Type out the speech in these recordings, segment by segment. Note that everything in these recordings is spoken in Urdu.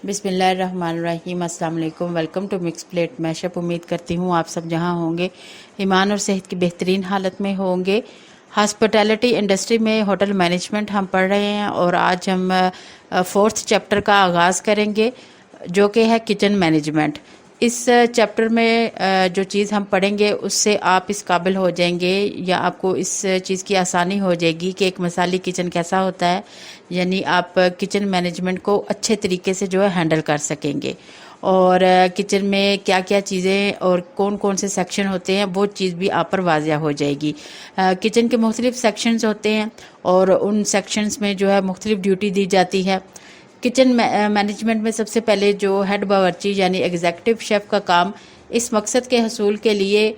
بسم اللہ الرحمن الرحیم۔ السلام علیکم، ویلکم ٹو مکس پلیٹ میش اپ۔ امید کرتی ہوں آپ سب جہاں ہوں گے ایمان اور صحت کی بہترین حالت میں ہوں گے۔ ہاسپٹیلٹی انڈسٹری میں ہوٹل مینجمنٹ ہم پڑھ رہے ہیں اور آج ہم 4تھ چیپٹر کا آغاز کریں گے جو کہ ہے کچن مینجمنٹ۔ اس چیپٹر میں جو چیز ہم پڑھیں گے اس سے آپ اس قابل ہو جائیں گے یا آپ کو اس چیز کی آسانی ہو جائے گی کہ ایک مثالی کچن کیسا ہوتا ہے، یعنی آپ کچن مینجمنٹ کو اچھے طریقے سے جو ہے ہینڈل کر سکیں گے، اور کچن میں کیا کیا چیزیں اور کون کون سے سیکشن ہوتے ہیں وہ چیز بھی آپ پر واضح ہو جائے گی۔ کچن کے مختلف سیکشنز ہوتے ہیں اور ان سیکشنز میں جو ہے مختلف ڈیوٹی دی جاتی ہے۔ کچن مینجمنٹ میں سب سے پہلے جو ہیڈ باورچی یعنی ایگزیکٹو شیف کا کام اس مقصد کے حصول کے لیے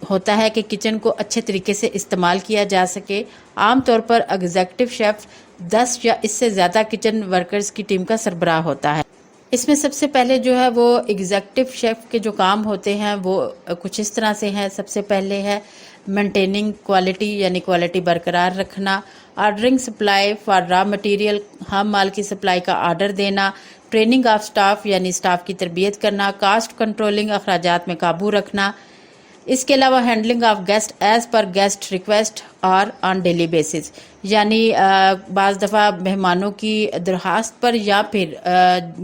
ہوتا ہے کہ کچن کو اچھے طریقے سے استعمال کیا جا سکے۔ عام طور پر ایگزیکٹو شیف 10 یا اس سے زیادہ کچن ورکرز کی ٹیم کا سربراہ ہوتا ہے۔ اس میں سب سے پہلے جو ہے وہ ایگزیکٹو شیف کے جو کام ہوتے ہیں وہ کچھ اس طرح سے ہیں۔ سب سے پہلے ہے مینٹیننگ کوالٹی یعنی کوالٹی برقرار رکھنا، ordering supply for raw material خام مال کی سپلائی کا آرڈر دینا، ٹریننگ آف سٹاف یعنی سٹاف کی تربیت کرنا، کاسٹ کنٹرولنگ اخراجات میں قابو رکھنا۔ اس کے علاوہ handling of guest as per guest request اور آن ڈیلی بیسس، یعنی بعض دفعہ مہمانوں کی درخواست پر یا پھر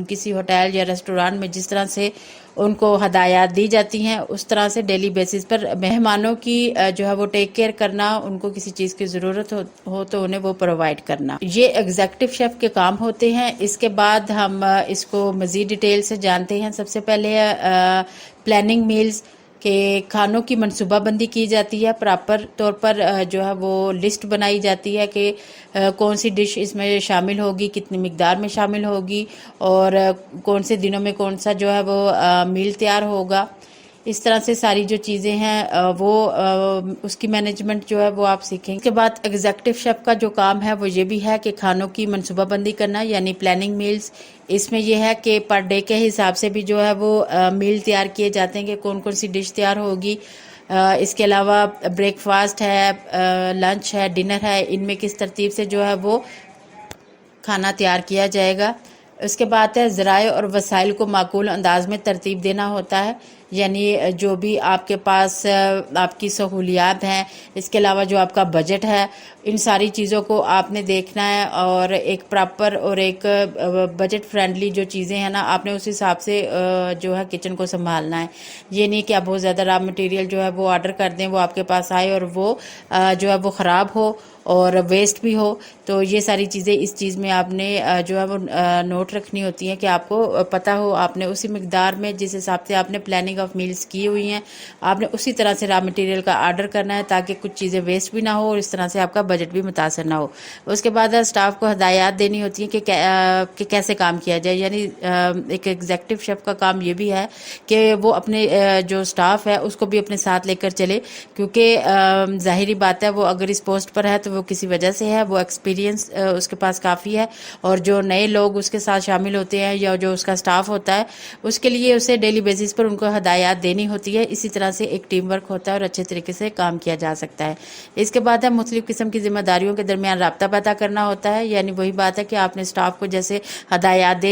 کسی ہوٹل یا ریسٹوران میں جس طرح سے ان کو ہدایات دی جاتی ہیں اس طرح سے ڈیلی بیسس پر مہمانوں کی جو ہے وہ ٹیک کیئر کرنا، ان کو کسی چیز کی ضرورت ہو تو انہیں وہ پرووائڈ کرنا، یہ ایگزیکٹو شیف کے کام ہوتے ہیں۔ اس کے بعد ہم اس کو مزید ڈیٹیل سے جانتے ہیں۔ سب سے پہلے پلاننگ میلز کہ کھانوں کی منصوبہ بندی کی جاتی ہے، پراپر طور پر جو ہے وہ لسٹ بنائی جاتی ہے کہ کون سی ڈش اس میں شامل ہوگی، کتنی مقدار میں شامل ہوگی اور کون سے دنوں میں کون سا جو ہے وہ میل تیار ہوگا۔ اس طرح سے ساری جو چیزیں ہیں وہ اس کی مینجمنٹ جو ہے وہ آپ سیکھیں۔ اس کے بعد ایگزیکٹو شیف کا جو کام ہے وہ یہ بھی ہے کہ کھانوں کی منصوبہ بندی کرنا یعنی پلاننگ میلز۔ اس میں یہ ہے کہ پر ڈے کے حساب سے بھی جو ہے وہ میل تیار کیے جاتے ہیں کہ کون کون سی ڈش تیار ہوگی۔ اس کے علاوہ بریک فاسٹ ہے، لنچ ہے، ڈنر ہے، ان میں کس ترتیب سے جو ہے وہ کھانا تیار کیا جائے گا۔ اس کے بعد ہے ذرائع اور وسائل کو معقول انداز میں ترتیب دینا ہوتا ہے، یعنی جو بھی آپ کے پاس آپ کی سہولیات ہیں، اس کے علاوہ جو آپ کا بجٹ ہے، ان ساری چیزوں کو آپ نے دیکھنا ہے اور ایک پراپر اور ایک بجٹ فرینڈلی جو چیزیں ہیں نا آپ نے اس حساب سے جو ہے کچن کو سنبھالنا ہے۔ یہ نہیں کہ آپ بہت زیادہ را مٹیریل جو ہے وہ آرڈر کر دیں، وہ آپ کے پاس آئے اور وہ جو ہے وہ خراب ہو اور ویسٹ بھی ہو۔ تو یہ ساری چیزیں اس چیز میں آپ نے جو ہے وہ نوٹ رکھنی ہوتی ہیں کہ آپ کو پتہ ہو آپ نے اسی مقدار میں جس حساب سے آپ نے پلاننگ آف میلز کی ہوئی ہیں آپ نے اسی طرح سے را مٹیریل کا آرڈر کرنا ہے تاکہ کچھ چیزیں ویسٹ بھی نہ ہو اور اس طرح سے آپ کا بجٹ بھی متاثر نہ ہو۔ اس کے بعد سٹاف کو ہدایات دینی ہوتی ہیں کہ کیسے کام کیا جائے، یعنی ایک ایگزیکٹو شیف کا کام یہ بھی ہے کہ وہ اپنے جو سٹاف ہے اس کو بھی اپنے ساتھ لے کر چلے، کیونکہ ظاہری بات ہے وہ اگر اس پوسٹ پر ہے تو وہ کسی وجہ سے ہے، وہ ایکسپیرینس اس کے پاس کافی ہے، اور جو نئے لوگ اس کے ساتھ شامل ہوتے ہیں یا جو اس کا سٹاف ہوتا ہے اس کے لیے اسے ڈیلی بیسس پر ان کو ہدایات دینی ہوتی ہے۔ اسی طرح سے ایک ٹیم ورک ہوتا ہے اور اچھے طریقے سے کام کیا جا سکتا ہے۔ اس کے بعد ہے مختلف قسم کی ذمہ داریوں کے درمیان رابطہ پیدا کرنا ہوتا ہے، یعنی وہی بات ہے کہ آپ نے سٹاف کو جیسے ہدایات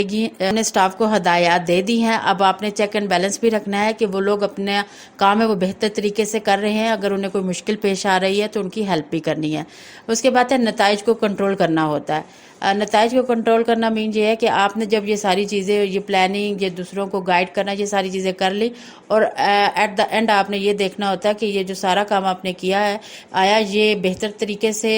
سٹاف کو ہدایات دے دی ہیں، اب آپ نے چیک اینڈ بیلنس بھی رکھنا ہے کہ وہ لوگ اپنا کام ہے وہ بہتر طریقے سے کر رہے ہیں، اگر انہیں کوئی مشکل پیش آ رہی ہے تو ان کی ہیلپ بھی کرنی ہے۔ اس کے بعد ہے نتائج کو کنٹرول کرنا ہوتا ہے۔ نتائج کو کنٹرول کرنا مین یہ ہے کہ آپ نے جب یہ ساری چیزیں، یہ پلاننگ، یہ دوسروں کو گائیڈ کرنا، یہ ساری چیزیں کر لی اور ایٹ دا اینڈ آپ نے یہ دیکھنا ہوتا ہے کہ یہ جو سارا کام آپ نے کیا ہے آیا یہ بہتر طریقے سے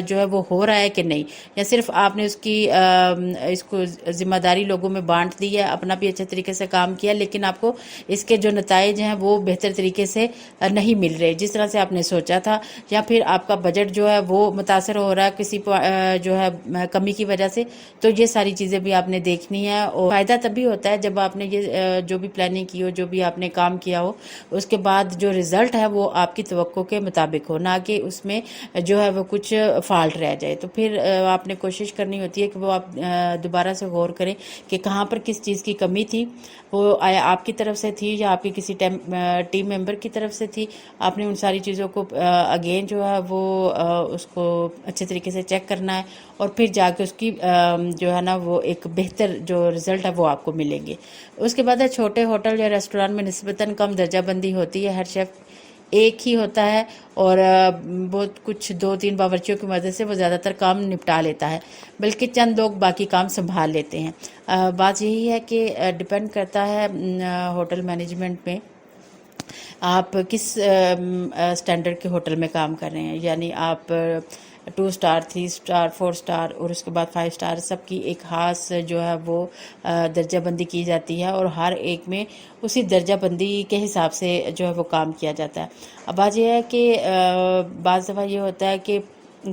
جو ہے وہ ہو رہا ہے کہ نہیں، یا صرف آپ نے اس کو ذمہ داری لوگوں میں بانٹ دی ہے، اپنا بھی اچھے طریقے سے کام کیا لیکن آپ کو اس کے جو نتائج ہیں وہ بہتر طریقے سے نہیں مل رہے جس طرح سے آپ نے سوچا تھا، یا پھر آپ کا بجٹ جو ہے وہ متاثر ہو رہا ہے کسی جو ہے کمی کی وجہ سے۔ تو یہ ساری چیزیں بھی آپ نے دیکھنی ہے، اور فائدہ تبھی ہوتا ہے جب آپ نے یہ جو بھی پلاننگ کی ہو، جو بھی آپ نے کام کیا ہو، اس کے بعد جو رزلٹ ہے وہ آپ کی توقع کے مطابق ہو، نہ کہ اس میں جو ہے وہ کچھ فالٹ رہ جائے۔ تو پھر آپ نے کوشش کرنی ہوتی ہے کہ وہ آپ دوبارہ سے غور کریں کہ کہاں پر کس چیز کی کمی تھی، وہ آیا آپ کی طرف سے تھی یا آپ کی کسی ٹیم ممبر کی طرف سے تھی۔ آپ نے ان ساری چیزوں کو اگین جو ہے وہ اس کو اچھے طریقے سے چیک کرنا ہے اور پھر جا کے اس کی جو ہے نا وہ ایک بہتر جو رزلٹ ہے وہ آپ کو ملیں گے۔ اس کے بعد ہے چھوٹے ہوٹل یا ریسٹوران میں نسبتاً کم درجہ بندی ہوتی ہے، ہر شیف ایک ہی ہوتا ہے اور بہت کچھ 2-3 باورچیوں کی مدد سے وہ زیادہ تر کام نپٹا لیتا ہے، بلکہ چند لوگ باقی کام سنبھال لیتے ہیں۔ بات یہی ہے کہ ڈپینڈ کرتا ہے ہوٹل مینجمنٹ میں آپ کس سٹینڈرڈ کے ہوٹل میں کام کر رہے ہیں، یعنی آپ 2 اسٹار 3 اسٹار 4 اسٹار اور اس کے بعد 5 اسٹار، سب کی ایک خاص جو ہے وہ درجہ بندی کی جاتی ہے اور ہر ایک میں اسی درجہ بندی کے حساب سے جو ہے وہ کام کیا جاتا ہے۔ اب بات یہ ہے کہ بعض دفعہ یہ ہوتا ہے کہ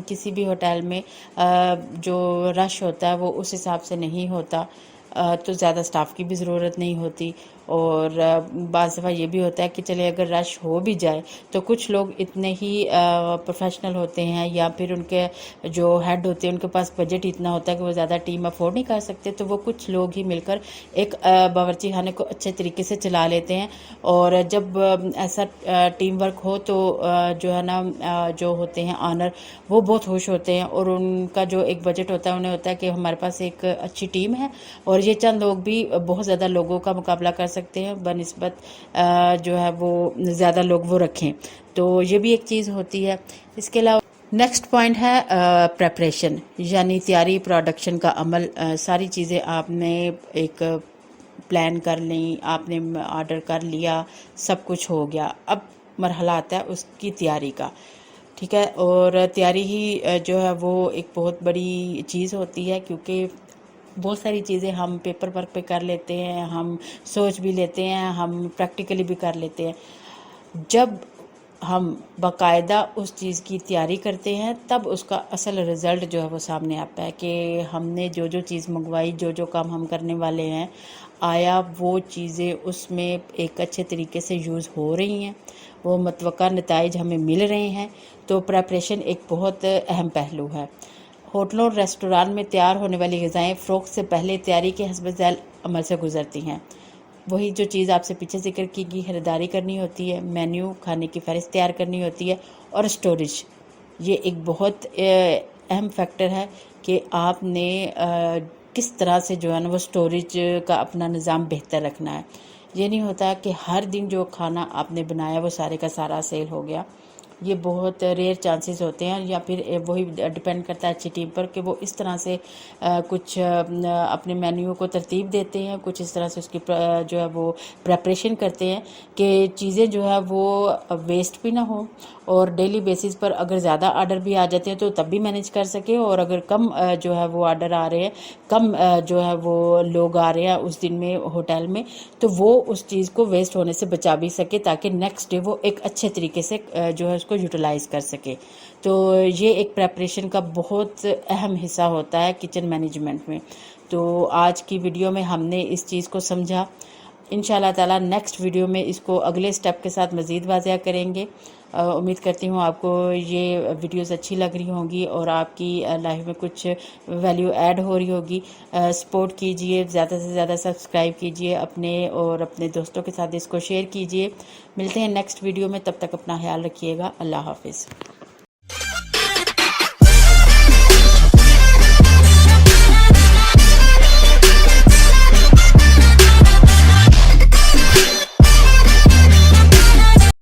کسی بھی ہوٹل میں جو رش ہوتا ہے وہ اس حساب سے نہیں ہوتا، تو زیادہ سٹاف کی بھی ضرورت نہیں ہوتی، اور بعض دفعہ یہ بھی ہوتا ہے کہ چلے اگر رش ہو بھی جائے تو کچھ لوگ اتنے ہی پروفیشنل ہوتے ہیں یا پھر ان کے جو ہیڈ ہوتے ہیں ان کے پاس بجٹ اتنا ہوتا ہے کہ وہ زیادہ ٹیم افورڈ نہیں کر سکتے، تو وہ کچھ لوگ ہی مل کر ایک باورچی خانے کو اچھے طریقے سے چلا لیتے ہیں۔ اور جب ایسا ٹیم ورک ہو تو جو ہے نا جو ہوتے ہیں آنر وہ بہت خوش ہوتے ہیں، اور ان کا جو ایک بجٹ ہوتا ہے انہیں ہوتا ہے کہ ہمارے پاس ایک اچھی ٹیم ہے اور یہ چند لوگ بھی بہت زیادہ لوگوں کا مقابلہ کر سکتے ہیں بنسبت جو ہے وہ زیادہ لوگ وہ رکھیں، تو یہ بھی ایک چیز ہوتی ہے۔ اس کے علاوہ نیکسٹ پوائنٹ ہے پریپریشن، یعنی تیاری، پروڈکشن کا عمل۔ ساری چیزیں آپ نے ایک پلان کر لیں، آپ نے آرڈر کر لیا، سب کچھ ہو گیا، اب مرحلہ آتا ہے اس کی تیاری کا، ٹھیک ہے۔ اور تیاری ہی جو ہے وہ ایک بہت بڑی چیز ہوتی ہے، کیونکہ بہت ساری چیزیں ہم پیپر ورک پہ کر لیتے ہیں، ہم سوچ بھی لیتے ہیں، ہم پریکٹیکلی بھی کر لیتے ہیں۔ جب ہم باقاعدہ اس چیز کی تیاری کرتے ہیں تب اس کا اصل رزلٹ جو ہے وہ سامنے آتا ہے کہ ہم نے جو جو چیز منگوائی، جو جو کام ہم کرنے والے ہیں، آیا وہ چیزیں اس میں ایک اچھے طریقے سے یوز ہو رہی ہیں، وہ متوقع نتائج ہمیں مل رہے ہیں۔ تو پریپریشن ایک بہت اہم پہلو ہے۔ ہوٹلوں اور ریسٹوران میں تیار ہونے والی غذائیں فروخت سے پہلے تیاری کے حسب ذیل عمل سے گزرتی ہیں۔ وہی جو چیز آپ سے پیچھے ذکر کی گئی، خریداری کرنی ہوتی ہے، مینیو، کھانے کی فہرست تیار کرنی ہوتی ہے، اور اسٹوریج، یہ ایک بہت اہم فیکٹر ہے کہ آپ نے کس طرح سے جو ہے نا وہ اسٹوریج کا اپنا نظام بہتر رکھنا ہے۔ یہ نہیں ہوتا کہ ہر دن جو کھانا آپ نے بنایا وہ سارے کا سارا سیل ہو گیا، یہ بہت ریئر چانسز ہوتے ہیں، یا پھر وہی ڈپینڈ کرتا ہے اچھی ٹیم پر کہ وہ اس طرح سے کچھ اپنے مینیو کو ترتیب دیتے ہیں، کچھ اس طرح سے اس کی جو ہے وہ پریپریشن کرتے ہیں کہ چیزیں جو ہے وہ ویسٹ بھی نہ ہوں، اور ڈیلی بیسس پر اگر زیادہ آرڈر بھی آ جاتے ہیں تو تب بھی مینیج کر سکے، اور اگر کم جو ہے وہ آرڈر آ رہے ہیں، کم جو ہے وہ لوگ آ رہے ہیں اس دن میں ہوٹل میں، تو وہ اس چیز کو ویسٹ ہونے سے بچا بھی سکے تاکہ نیکسٹ ڈے وہ ایک اچھے طریقے سے جو ہے اس کو یوٹیلائز کر سکے۔ تو یہ ایک پریپریشن کا بہت اہم حصہ ہوتا ہے کچن مینجمنٹ میں۔ تو آج کی ویڈیو میں ہم نے اس چیز کو سمجھا، انشاءاللہ تعالی نیکسٹ ویڈیو میں اس کو اگلے سٹیپ کے ساتھ مزید واضح کریں گے۔ امید کرتی ہوں آپ کو یہ ویڈیوز اچھی لگ رہی ہوں گی اور آپ کی لائف میں کچھ ویلیو ایڈ ہو رہی ہوگی۔ سپورٹ کیجئے، زیادہ سے زیادہ سبسکرائب کیجئے اپنے اور اپنے دوستوں کے ساتھ اس کو شیئر کیجئے۔ ملتے ہیں نیکسٹ ویڈیو میں، تب تک اپنا خیال رکھیے گا۔ اللہ حافظ۔